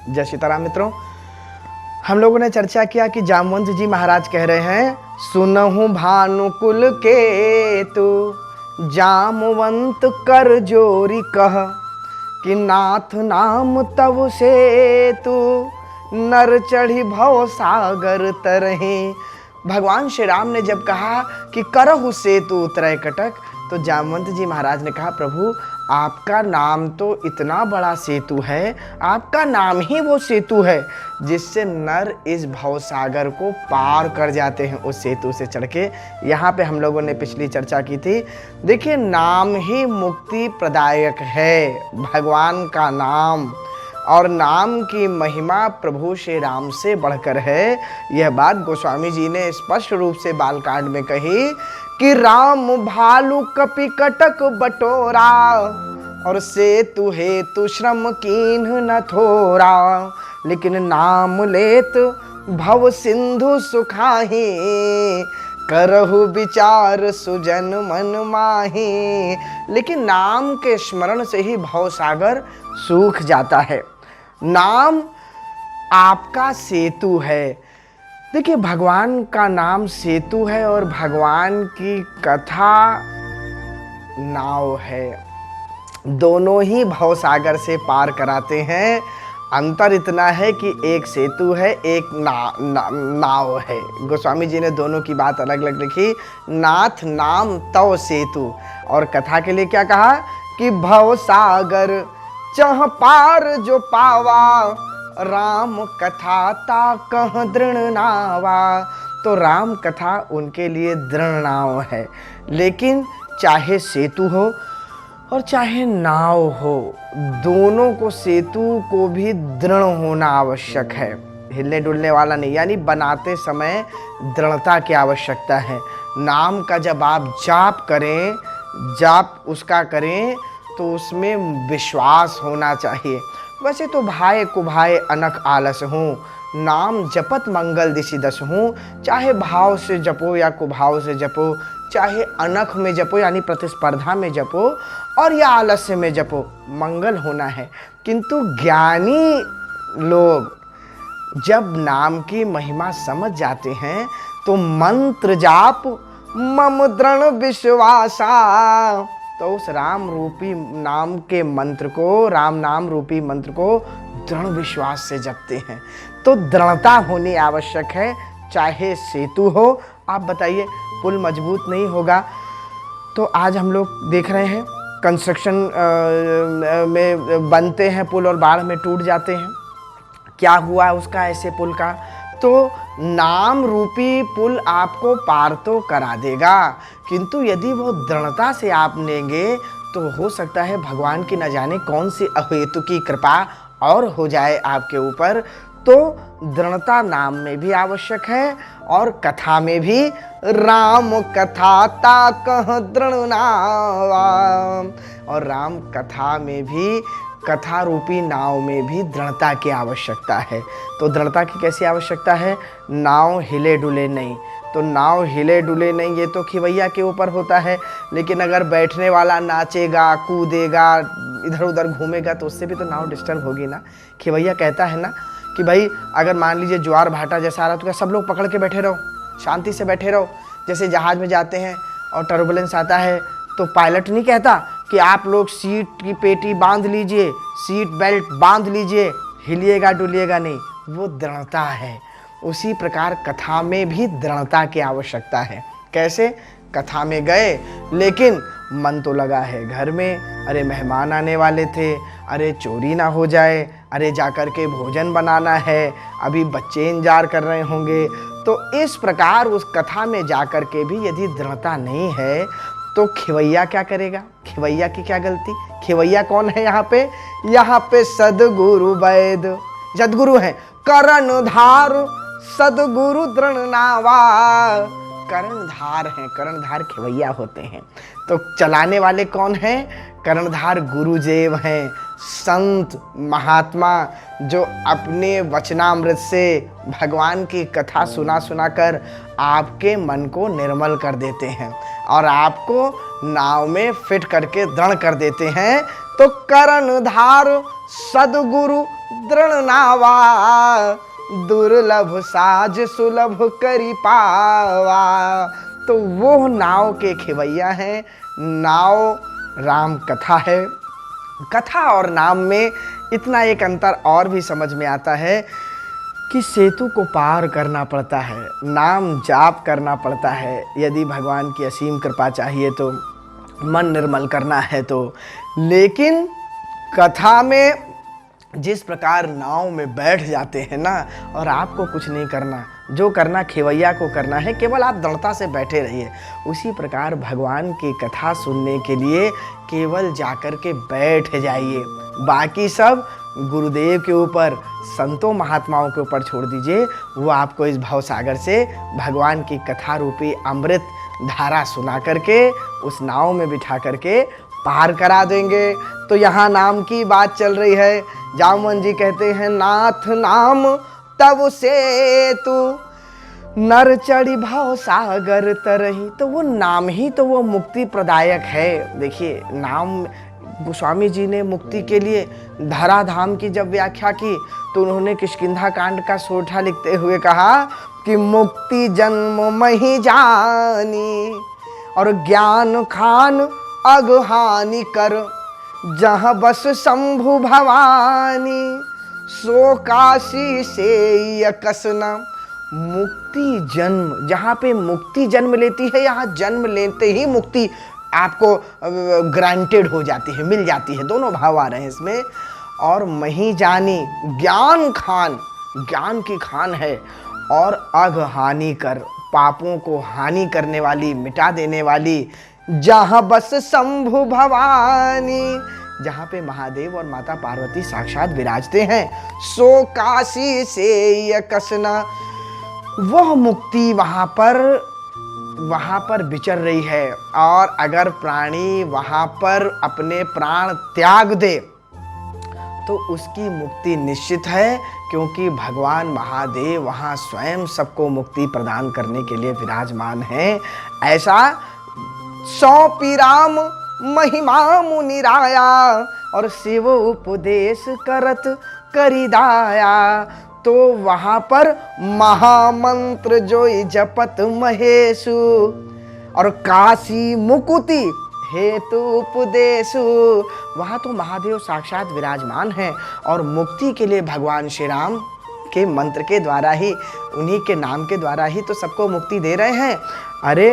जय सीताराम मित्रों, हम लोगों ने चर्चा किया कि जामवंत जी महाराज कह रहे हैं, सुनहु भानुकुल के तू जामवंत कर जोरी कह कि नाथ नाम तव से तू नर चढ़ी भव सागर तरहे। भगवान श्री राम ने जब कहा कि करहु सेतु उतरय कटक, तो जामवंत जी महाराज ने कहा, प्रभु आपका नाम तो इतना बड़ा सेतु है, आपका नाम ही वो सेतु है जिससे नर इस भवसागर को पार कर जाते हैं उस सेतु से चढ़ के। यहाँ पे हम लोगों ने पिछली चर्चा की थी। देखिए, नाम ही मुक्ति प्रदायक है, भगवान का नाम, और नाम की महिमा प्रभु श्री राम से बढ़कर है। यह बात गोस्वामी जी ने स्पष्ट रूप से बालकांड में कही कि राम भालू कपि कटक बटोरा और सेतु हेतु श्रम कीन्ह न थोरा, लेकिन नाम लेत भव सिंधु सुखाही करहु विचार सुजन मन माही। लेकिन नाम के स्मरण से ही भवसागर सूख जाता है। नाम आपका सेतु है। देखिए, भगवान का नाम सेतु है और भगवान की कथा नाव है। दोनों ही भवसागर से पार कराते हैं। अंतर इतना है कि एक सेतु है, एक नाव है। गोस्वामी जी ने दोनों की बात अलग अलग लिखी। नाथ नाम तव सेतु, और कथा के लिए क्या कहा कि भवसागर चह पार जो पावा राम कथा ता कह दृढ़ नावा। तो राम कथा उनके लिए दृढ़ नाव है। लेकिन चाहे सेतु हो और चाहे नाव हो, दोनों को, सेतु को भी दृढ़ होना आवश्यक है, हिलने डुलने वाला नहीं। यानी बनाते समय दृढ़ता की आवश्यकता है। नाम का जब आप जाप करें, जाप उसका करें, तो उसमें विश्वास होना चाहिए। वैसे तो भाई कुभाए अनख आलस हूँ, नाम जपत मंगल दिशि दस हूँ। चाहे भाव से जपो या कुभाव से जपो, चाहे अनख में जपो यानी प्रतिस्पर्धा में जपो, और या आलस्य में जपो, मंगल होना है। किंतु ज्ञानी लोग जब नाम की महिमा समझ जाते हैं तो मंत्र जाप मम दृढ़ विश्वासा, तो उस राम रूपी नाम के मंत्र को, राम नाम रूपी मंत्र को दृढ़ विश्वास से जपते हैं। तो दृढ़ता होनी आवश्यक है, चाहे सेतु हो। आप बताइए, पुल मजबूत नहीं होगा तो आज हम लोग देख रहे हैं कंस्ट्रक्शन में बनते हैं पुल और बाढ़ में टूट जाते हैं। क्या हुआ उसका, ऐसे पुल का? तो नाम रूपी पुल आपको पार तो करा देगा, किंतु यदि वो दृढ़ता से आप लेंगे तो हो सकता है भगवान की न जाने कौन सी अहेतु की कृपा और हो जाए आपके ऊपर। तो दृढ़ता नाम में भी आवश्यक है और कथा में भी। राम कथा ता कह दृढ़ नावा, और राम कथा में भी, कथा रूपी नाव में भी दृढ़ता की आवश्यकता है। तो दृढ़ता की कैसी आवश्यकता है? नाव हिले डुले नहीं। तो नाव हिले डुले नहीं, ये तो खिवैया के ऊपर होता है। लेकिन अगर बैठने वाला नाचेगा, कूदेगा, इधर उधर घूमेगा, तो उससे भी तो नाव डिस्टर्ब होगी ना। खिवैया कहता है ना कि भाई अगर मान लीजिए ज्वार भाटा जैसा आ रहा, तो क्या सब लोग पकड़ के बैठे रहो, शांति से बैठे रहो। जैसे जहाज में जाते हैं और टर्बुलेंस आता है तो पायलट नहीं कहता कि आप लोग सीट की पेटी बांध लीजिए, सीट बेल्ट बांध लीजिए, हिलिएगा डुलिएगा नहीं। वो दृढ़ता है। उसी प्रकार कथा में भी दृढ़ता की आवश्यकता है। कैसे? कथा में गए लेकिन मन तो लगा है घर में, अरे मेहमान आने वाले थे, अरे चोरी ना हो जाए, अरे जाकर के भोजन बनाना है, अभी बच्चे इंतजार कर रहे होंगे। तो इस प्रकार उस कथा में जाकर के भी यदि दृढ़ता नहीं है तो खिवैया क्या करेगा? खिवैया की क्या गलती? खिवैया कौन है यहाँ पे? यहाँ पे सदगुरु वैद, सदगुरु हैं, कर्णधार सदगुरु दृढ़ नावा। कर्णधार हैं, कर्णधार खिवैया होते हैं। तो चलाने वाले कौन हैं? कर्णधार गुरुदेव हैं, संत महात्मा, जो अपने वचनामृत से भगवान की कथा सुना सुना कर आपके मन को निर्मल कर देते हैं और आपको नाव में फिट करके दृढ़ कर देते हैं। तो कर्णधार सदगुरु दृढ़ नावा, दुर्लभ साज सुलभ करी पावा। तो वो नाव के खेवैया हैं। नाव राम कथा है। कथा और नाम में इतना एक अंतर और भी समझ में आता है कि सेतु को पार करना पड़ता है, नाम जाप करना पड़ता है, यदि भगवान की असीम कृपा चाहिए तो, मन निर्मल करना है तो। लेकिन कथा में जिस प्रकार नाव में बैठ जाते हैं ना, और आपको कुछ नहीं करना, जो करना खेवैया को करना है, केवल आप दृढ़ता से बैठे रहिए। उसी प्रकार भगवान की कथा सुनने के लिए केवल जाकर के बैठ जाइए। बाकी सब गुरुदेव के ऊपर, संतों महात्माओं के ऊपर छोड़ दीजिए। वो आपको इस भवसागर से भगवान की कथा रूपी अमृत धारा सुना करके उस नाव में बिठा करके पार करा देंगे। तो यहाँ नाम की बात चल रही है। जामवंत जी कहते हैं, नाथ नाम तब से तू नर चढ़ी भव सागर तरही। तो वो नाम ही तो वो मुक्ति प्रदायक है। देखिए, नाम, गोस्वामी जी ने मुक्ति के लिए धराधाम की जब व्याख्या की तो उन्होंने किष्किंधा कांड का सोठा लिखते हुए कहा कि मुक्ति जन्म मही जानी और ज्ञान खान अगहानि कर, जहाँ बस शंभु भवानी सो काशी से यकसना। मुक्ति जन्म, जहाँ पे मुक्ति जन्म लेती है, यहाँ जन्म लेते ही मुक्ति आपको ग्रांटेड हो जाती है, मिल जाती है। दोनों भाव आ रहे हैं इसमें। और मही जानी, ज्ञान खान, ज्ञान की खान है। और अघ हानि कर, पापों को हानि करने वाली, मिटा देने वाली। जहाँ बस शंभु भवानी, जहाँ पे महादेव और माता पार्वती साक्षात विराजते हैं। सो काशी से यकसना, वह मुक्ति वहाँ पर विचर रही है। और अगर प्राणी वहाँ पर अपने प्राण त्याग दे तो उसकी मुक्ति निश्चित है, क्योंकि भगवान महादेव वहाँ स्वयं सबको मुक्ति प्रदान करने के लिए विराजमान हैं। ऐसा सौंपी राम महिमा मुनिराया और शिव उपदेश करत करिदाया। तो वहाँ पर महामंत्र जोई जपत महेशु और काशी मुकुति हेतु उपदेशु। वहाँ तो महादेव साक्षात विराजमान हैं और मुक्ति के लिए भगवान श्री राम के मंत्र के द्वारा ही, उन्हीं के नाम के द्वारा ही तो सबको मुक्ति दे रहे हैं। अरे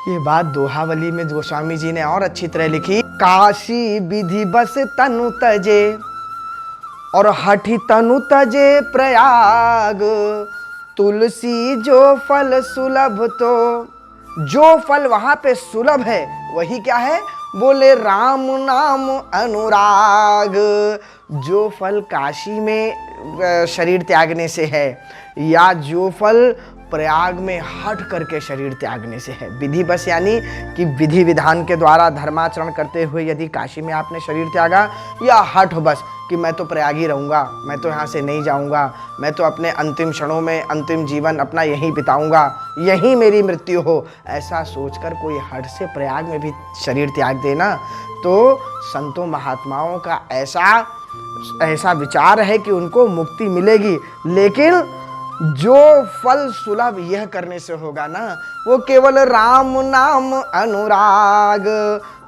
ये बात दोहावली में गोस्वामी जी ने और अच्छी तरह लिखी। काशी विधि बस तनु तजे और हठी तनु तजे प्रयाग, तुलसी जो फल सुलभ। तो जो फल वहाँ पे सुलभ है वही क्या है? बोले राम नाम अनुराग। जो फल काशी में शरीर त्यागने से है, या जो फल प्रयाग में हट करके शरीर त्यागने से है। विधि बस यानी कि विधि विधान के द्वारा धर्माचरण करते हुए यदि काशी में आपने शरीर त्यागा, या हठ बस कि मैं तो प्रयाग ही रहूँगा, मैं तो यहाँ से नहीं जाऊँगा, मैं तो अपने अंतिम क्षणों में अंतिम जीवन अपना यहीं बिताऊँगा, यहीं मेरी मृत्यु हो, ऐसा सोचकर कोई हठ से प्रयाग में भी शरीर त्याग देना, तो संतों महात्माओं का ऐसा विचार है कि उनको मुक्ति मिलेगी। लेकिन जो फल सुलभ यह करने से होगा ना, वो केवल राम नाम अनुराग,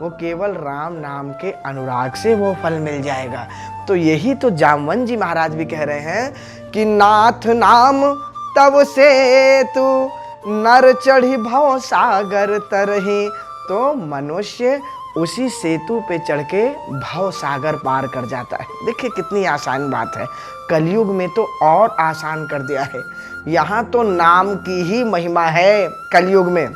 वो केवल राम नाम के अनुराग से वो फल मिल जाएगा। तो यही तो जामवंत जी महाराज भी कह रहे हैं कि नाथ नाम तब से तू नर चढ़ी भव सागर तरही। तो मनुष्य उसी सेतु पे चढ़ के भव सागर पार कर जाता है। देखिए कितनी आसान बात है। कलयुग में तो और आसान कर दिया है। यहाँ तो नाम की ही महिमा है कलयुग में।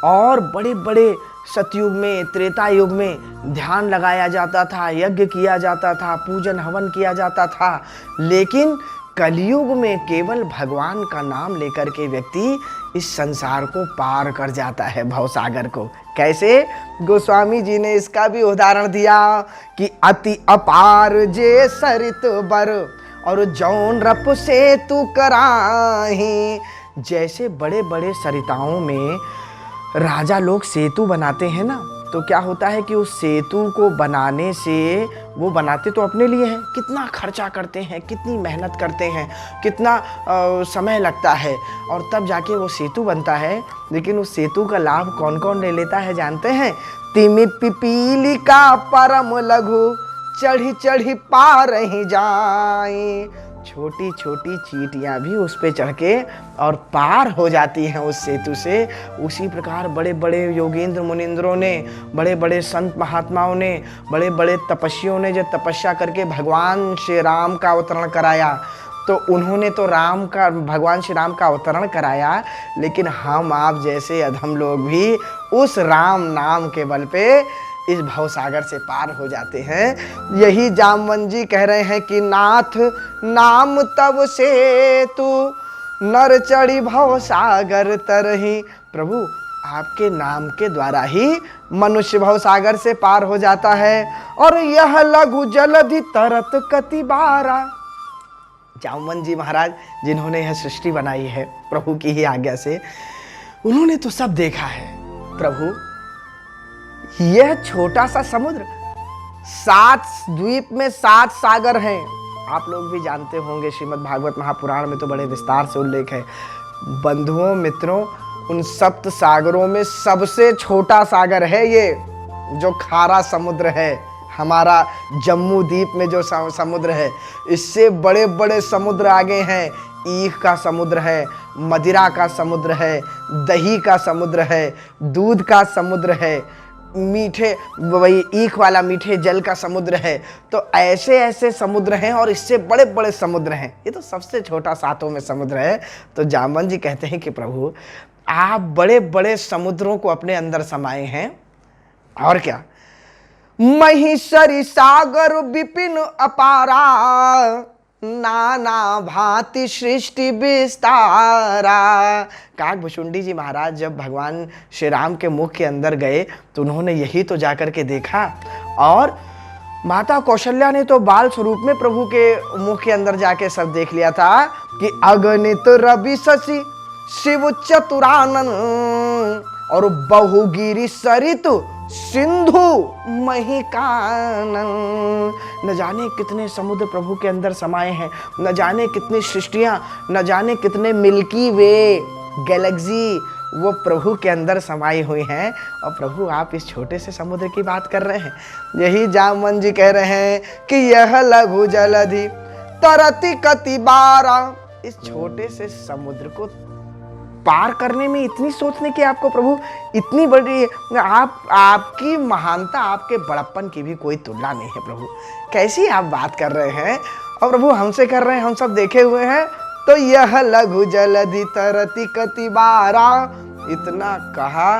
और बड़े बड़े सतयुग में, त्रेता युग में ध्यान लगाया जाता था, यज्ञ किया जाता था, पूजन हवन किया जाता था। लेकिन कलयुग में केवल भगवान का नाम लेकर के व्यक्ति इस संसार को पार कर जाता है, भवसागर को। कैसे? गोस्वामी जी ने इसका भी उदाहरण दिया कि अति अपार जे सरित बर और जौन रप से तू कराही। जैसे बड़े बड़े सरिताओं में राजा लोग सेतु बनाते हैं ना, तो क्या होता है कि उस सेतु को बनाने से, वो बनाते तो अपने लिए हैं, कितना खर्चा करते हैं, कितनी मेहनत करते हैं, कितना समय लगता है और तब जाके वो सेतु बनता है। लेकिन उस सेतु का लाभ कौन कौन ले लेता है जानते हैं? तिमि पिपीली का परम लघु, चढ़ी चढ़ी पार ही जाए। छोटी छोटी चींटियां भी उस पे चढ़ के और पार हो जाती हैं उस सेतु से। उसी प्रकार बड़े बड़े योगेंद्र मुनिंद्रों ने, बड़े बड़े संत महात्माओं ने, बड़े बड़े तपस्वियों ने जब तपस्या करके भगवान श्री राम का अवतरण कराया, तो उन्होंने तो भगवान श्री राम का अवतरण कराया, लेकिन हम आप जैसे अधम लोग भी उस राम नाम के बल पे इस भवसागर से पार हो जाते हैं। यही जामवंत जी कह रहे हैं कि नाथ नाम तब से तू नर चढ़ी भवसागर तरही। प्रभु आपके नाम के द्वारा ही मनुष्य भवसागर से पार हो जाता है। और यह लघु जलधि तरत कति बारा। जामवंत जी महाराज जिन्होंने यह सृष्टि बनाई है प्रभु की ही आज्ञा से, उन्होंने तो सब देखा है। प्रभु यह छोटा सा समुद्र, 7 द्वीप में 7 सागर हैं। आप लोग भी जानते होंगे, श्रीमद् भागवत महापुराण में तो बड़े विस्तार से उल्लेख है। बंधुओं मित्रों, उन 7 सागरों में सबसे छोटा सागर है ये जो खारा समुद्र है, हमारा जम्मू द्वीप में जो समुद्र है। इससे बड़े बड़े समुद्र आगे हैं। ईख का समुद्र है, मदिरा का समुद्र है, दही का समुद्र है, दूध का समुद्र है, मीठे वही ईख वाला मीठे जल का समुद्र है। तो ऐसे ऐसे समुद्र हैं और इससे बड़े बड़े समुद्र हैं। ये तो सबसे छोटा 7 में समुद्र है। तो जामवंत जी कहते हैं कि प्रभु आप बड़े बड़े समुद्रों को अपने अंदर समाये हैं। और क्या, महीसरी सागर विपिन अपारा, नाना भांति सृष्टि विस्तारा। काकभुशुंडी जी महाराज जब भगवान श्री राम के मुख के अंदर गए तो उन्होंने यही तो जाकर के देखा। और माता कौशल्या ने तो बाल स्वरूप में प्रभु के मुख के अंदर जाके सब देख लिया था कि अगणित रवि शशि शिव चतुरानन और बहुगिरी सरितु सिंधु महिकानन। न जाने कितने समुद्र प्रभु के अंदर समाये हैं, न जाने कितनी सृष्टियां, न जाने कितने मिल्की वे गैलेक्सी वो प्रभु के अंदर समाई हुई हैं। और प्रभु आप इस छोटे से समुद्र की बात कर रहे हैं। यही जामवंत जी कह रहे हैं कि यह लघु जलधि तरति कति बारा। इस छोटे से समुद्र को पार करने में इतनी सोचने की आपको प्रभु इतनी बड़ी, आपकी महानता, आपके बड़प्पन की भी कोई तुलना नहीं है प्रभु। कैसी आप बात कर रहे हैं और प्रभु हमसे कर रहे हैं, हम सब देखे हुए हैं। तो यह लघु जलधि तरति कति बारा, इतना कहा